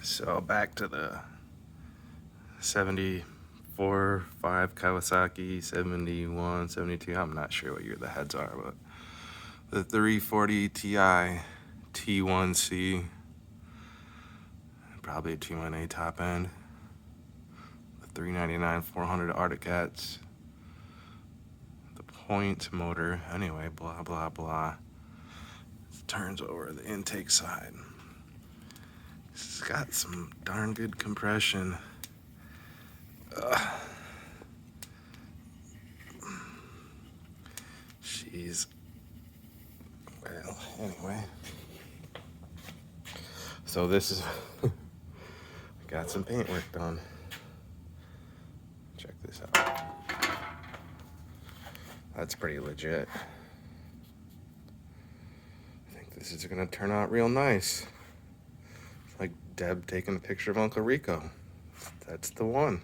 So back to the 74, 5 Kawasaki, 71, 72. I'm not sure what year the heads are, but the 340 Ti T1C, probably a T1A top end. The 399 400 Arctic Cats. The point motor. Anyway, blah blah blah. It turns over the intake side. It's got some darn good compression. Jeez. Well, anyway. So this is, got some paint work done. Check this out. That's pretty legit. I think this is gonna turn out real nice. It's like Deb taking a picture of Uncle Rico. That's the one.